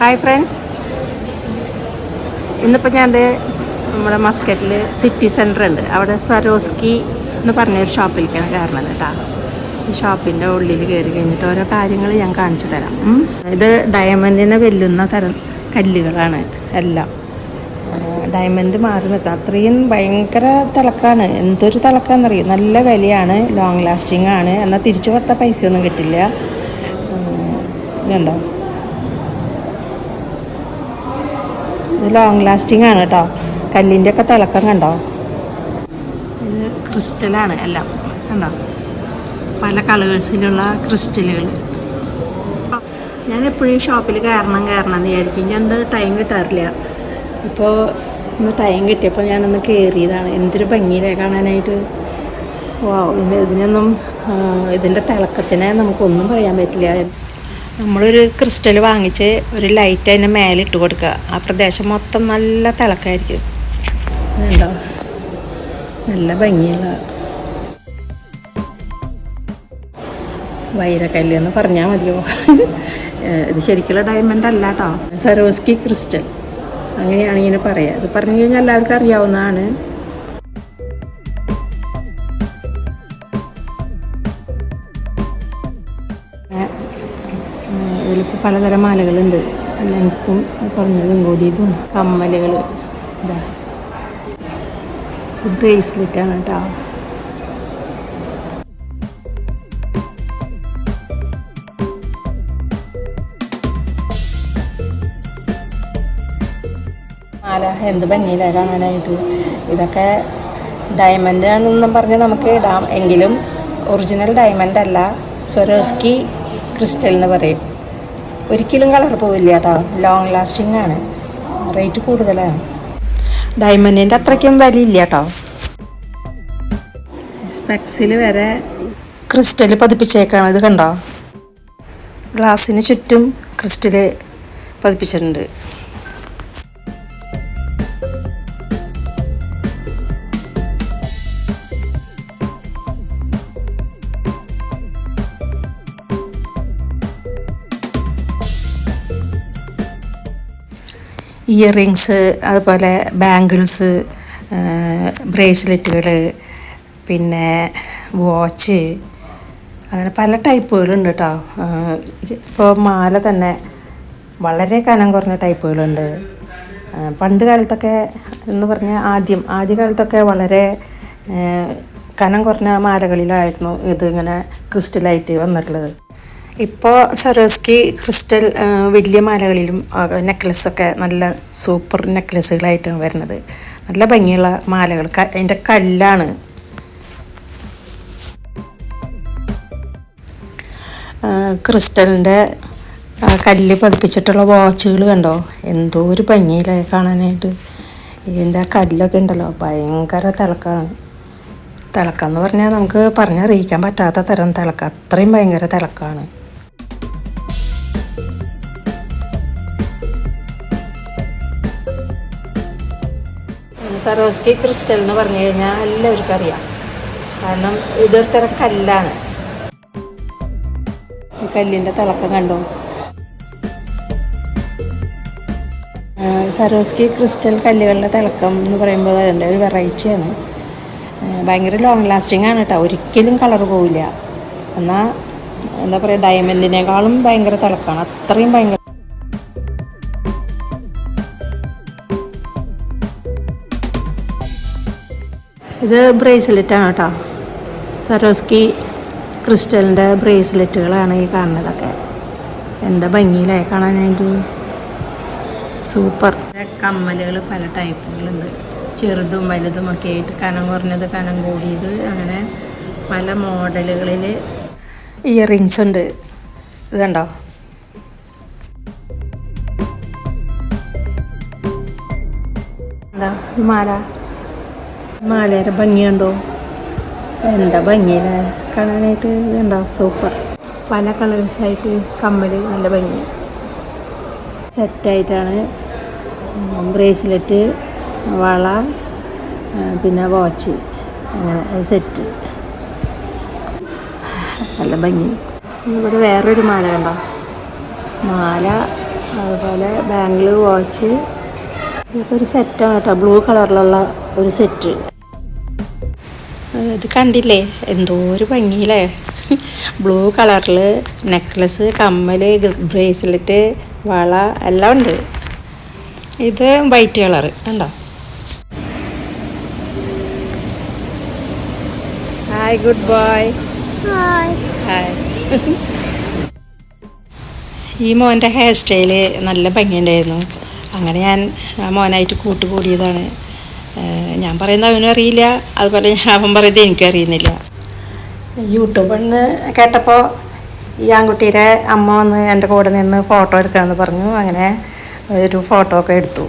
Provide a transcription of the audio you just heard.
Hi friends, ഇന്നിപ്പോൾ ഞാൻ നമ്മുടെ മസ്കറ്റിൽ സിറ്റി സെൻറ്റർ ഉണ്ട്, അവിടെ സരോസ്കി എന്ന് പറഞ്ഞൊരു ഷോപ്പിലേക്കാണ് കയറുന്നത് കേട്ടോ. ഈ ഷോപ്പിൻ്റെ ഉള്ളിൽ കയറി കഴിഞ്ഞിട്ട് ഓരോ കാര്യങ്ങൾ ഞാൻ കാണിച്ചു തരാം. ഇത് ഡയമണ്ടിനെ വെല്ലുന്ന തരം കല്ലുകളാണ് എല്ലാം. ഡയമണ്ട് മാറി നിൽക്കണം, അത്രയും ഭയങ്കര തിളക്കാണ്. എന്തൊരു തിളക്കാണെന്നറിയും, നല്ല വിലയാണ്, ലോങ് ലാസ്റ്റിംഗ് ആണ്. എന്നാൽ തിരിച്ചു കൊടുത്ത പൈസയൊന്നും കിട്ടില്ല. ഇതുണ്ടോ, ഇത് ലോങ് ലാസ്റ്റിംഗ് ആണ് കേട്ടോ. കല്ലിൻ്റെ ഒക്കെ തിളക്കം കണ്ടോ. ഇത് ക്രിസ്റ്റലാണ് എല്ലാം കണ്ടോ, പല കളേഴ്സിലുള്ള ക്രിസ്റ്റലുകൾ. ഞാൻ എപ്പോഴും ഷോപ്പിൽ കയറണം എന്ന് വിചാരിക്കും. ഞാൻ എന്താ ടൈം കിട്ടാറില്ല. ഇപ്പോൾ ഇന്ന് ടൈം കിട്ടിയപ്പോൾ ഞാനൊന്ന് കയറിയതാണ്. എന്തൊരു ഭംഗിയിലേ കാണാനായിട്ട്. ഇതിനൊന്നും ഇതിൻ്റെ തിളക്കത്തിനെ നമുക്കൊന്നും പറയാൻ പറ്റില്ല. നമ്മളൊരു ക്രിസ്റ്റൽ വാങ്ങിച്ച് ഒരു ലൈറ്റ് അതിൻ്റെ മേലെ ഇട്ട് കൊടുക്കുക, ആ പ്രദേശം മൊത്തം നല്ല തിളക്കമായിരിക്കും. ഉണ്ടോ, നല്ല ഭംഗിയുള്ള വൈരക്കല്ല് എന്ന് പറഞ്ഞാൽ മതിയോ. ഇത് ശരിക്കുള്ള ഡയമണ്ട് അല്ല കേട്ടോ, സരോസ്കി ക്രിസ്റ്റൽ അങ്ങനെയാണ് ഇങ്ങനെ പറയുക. ഇത് പറഞ്ഞു കഴിഞ്ഞാൽ എല്ലാവർക്കും അറിയാവുന്നതാണ്. ഇതിലിപ്പോൾ പലതരം മാലകളുണ്ട്, ലെങ്ത്തും കുറഞ്ഞതും കൂടിയതും. കമ്മലുകൾ, ഇതാ ബ്രേസ്ലെറ്റാണ് കേട്ടോ. മാല എന്ത് ഭംഗിയിലാണ് കാണാനായിട്ട്. ഇതൊക്കെ ഡയമണ്ട് ആണെന്നും പറഞ്ഞ് നമുക്ക് ഇടാം, എങ്കിലും ഒറിജിനൽ ഡയമണ്ട് അല്ല, സ്വരോസ്കി ക്രിസ്റ്റൽ എന്ന് പറയും. ഒരിക്കലും കളർ പോവില്ല കേട്ടോ, ലോങ് ലാസ്റ്റിംഗ് ആണ്. റേറ്റ് കൂടുതലാണ്, ഡയമണ്ടിൻ്റെ അത്രയ്ക്കും വിലയില്ല കേട്ടോ. സ്പെക്സിൽ വരെ ക്രിസ്റ്റൽ പതിപ്പിച്ചേക്കാണ്. ഇത് കണ്ടോ, ഗ്ലാസ്സിന് ചുറ്റും ക്രിസ്റ്റൽ പതിപ്പിച്ചിട്ടുണ്ട്. ഇയറിങ്സ്, അതുപോലെ ബാംഗിൾസ്, ബ്രേസ്ലെറ്റുകൾ, പിന്നെ വാച്ച്, അങ്ങനെ പല ടൈപ്പുകളുണ്ട് കേട്ടോ. ഇപ്പോൾ മാല തന്നെ വളരെ കനം കുറഞ്ഞ ടൈപ്പുകളുണ്ട്. പണ്ട് കാലത്തൊക്കെ എന്ന് പറഞ്ഞാൽ ആദ്യ കാലത്തൊക്കെ വളരെ കനം കുറഞ്ഞ മാലകളിലായിരുന്നു ഇതിങ്ങനെ ക്രിസ്റ്റലായിട്ട് വന്നിട്ടുള്ളത്. ഇപ്പോൾ സരോസ്കി ക്രിസ്റ്റൽ വലിയ മാലകളിലും നെക്ലസൊക്കെ നല്ല സൂപ്പർ നെക്ലസുകളായിട്ടാണ് വരുന്നത്. നല്ല ഭംഗിയുള്ള മാലകൾ, അതിൻ്റെ കല്ലാണ്. ക്രിസ്റ്റലിൻ്റെ കല്ല് പതിപ്പിച്ചിട്ടുള്ള വാച്ചുകൾ കണ്ടോ, എന്തോ ഒരു ഭംഗിയിലായി കാണാനായിട്ട്. ഇതിൻ്റെ കല്ലൊക്കെ ഉണ്ടല്ലോ, ഭയങ്കര തിളക്കമാണ്. തിളക്കം എന്ന് പറഞ്ഞാൽ നമുക്ക് പറഞ്ഞറിയിക്കാൻ പറ്റാത്ത തരം തിളക്കം, അത്രയും ഭയങ്കര തിളക്കമാണ്. സരോസ്കി ക്രിസ്റ്റൽ എന്ന് പറഞ്ഞു കഴിഞ്ഞാൽ എല്ലാവർക്കും അറിയാം, കാരണം ഇതൊരു തരം കല്ലാണ്. ഈ കല്ലിൻ്റെ തിളക്കം കണ്ടോ. സരോസ്കി ക്രിസ്റ്റൽ കല്ലുകളുടെ തിളക്കം എന്ന് പറയുമ്പോൾ അതിൻ്റെ ഒരു വെറൈറ്റിയാണ്. ഭയങ്കര ലോങ് ലാസ്റ്റിംഗ് ആണ് കേട്ടോ, ഒരിക്കലും കളർ പോവില്ല. എന്നാൽ എന്താ പറയുക, ഡയമണ്ടിനേക്കാളും ഭയങ്കര തിളക്കമാണ്, അത്രയും ഭയങ്കര. ഇത് ബ്രേസ്ലെറ്റാണ് കേട്ടോ, സരോസ്കി ക്രിസ്റ്റലിൻ്റെ ബ്രേസ്ലെറ്റുകളാണ് ഈ കാണുന്നതൊക്കെ. എന്താ ഭംഗിയിലായി കാണാനായിട്ട്, സൂപ്പർ. കമ്മലുകൾ പല ടൈപ്പുകളുണ്ട്, ചെറുതും വലുതും ഒക്കെ ആയിട്ട്, കനം കുറഞ്ഞത്, കനം കൂടിയത്, അങ്ങനെ പല മോഡലുകളിൽ ഇയറിങ്സ് ഉണ്ട്. ഇത് കണ്ടോ, എന്താ മാലയുടെ ഭംഗിയുണ്ടോ, എന്താ ഭംഗിയിലെ കാണാനായിട്ട്. ഇതുണ്ടോ, സൂപ്പർ. പല കളേഴ്സായിട്ട് കമ്മൽ, നല്ല ഭംഗി. സെറ്റായിട്ടാണ് ബ്രേസ്ലെറ്റ്, വള, പിന്നെ വാച്ച്, അങ്ങനെ സെറ്റ്, നല്ല ഭംഗി. ഇവിടെ വേറൊരു മാല കണ്ടോ, മാല അതുപോലെ ബാംഗിൾ വാച്ച്, ഇതൊക്കെ ഒരു സെറ്റാണ് കേട്ടോ, ബ്ലൂ കളറിലുള്ള ഒരു സെറ്റ്. ഇത് കണ്ടില്ലേ, എന്തോ ഒരു ഭംഗിയില്ലേ, ബ്ലൂ കളറിൽ നെക്ലസ്, കമ്മൽ, ബ്രേസ്ലെറ്റ്, വള എല്ലാം ഉണ്ട്. ഇത് വൈറ്റ് കളറ് കണ്ടോ. Hi, good boy. ഹായ്. ഈ മോൻ്റെ ഹെയർ സ്റ്റൈല് നല്ല ഭംഗിയുണ്ടായിരുന്നു. അങ്ങനെ ഞാൻ മോനായിട്ട് കൂട്ടുകൂടിയതാണ്. ഞാൻ പറയുന്നത് അവനും അറിയില്ല, അതുപോലെ അവൻ പറയുന്നത് എനിക്കും അറിയുന്നില്ല. യൂട്യൂബിൽ നിന്ന് കേട്ടപ്പോൾ ഈ ആൺകുട്ടിയുടെ അമ്മ വന്ന് എൻ്റെ കൂടെ നിന്ന് ഫോട്ടോ എടുക്കാമെന്ന് പറഞ്ഞു. അങ്ങനെ ഒരു ഫോട്ടോ ഒക്കെ എടുത്തു.